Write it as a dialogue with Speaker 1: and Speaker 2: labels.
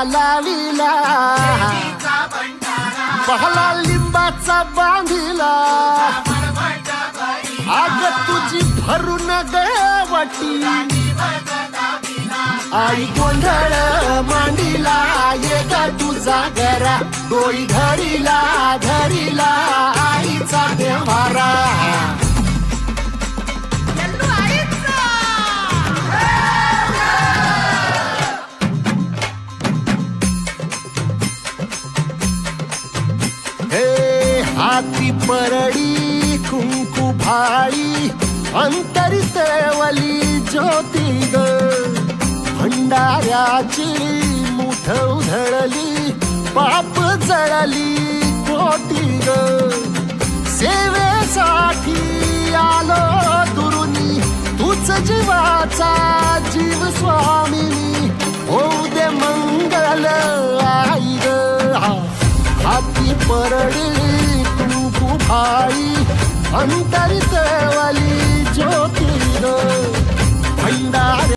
Speaker 1: लाविला पहला लिंबाचा बांधिला आग तुझी भरून गवटी आई गोंधळ मांडीला ये ग तुझा घरा डोई धरीला धरीला आईचा देवारा हे हाती परडी कुंकू भाळी अंतरितवली ज्योती ग भंडाऱ्याची मुठ उधळली पाप जळली कोटी ग सेवेसाठी आलो दुरुनी तूच जीवाचा जीव स्वामिनी होऊ दे मंगल आई ग हाती परडी कुंकू भाळी अंतरितवली ज्योती ग भंडार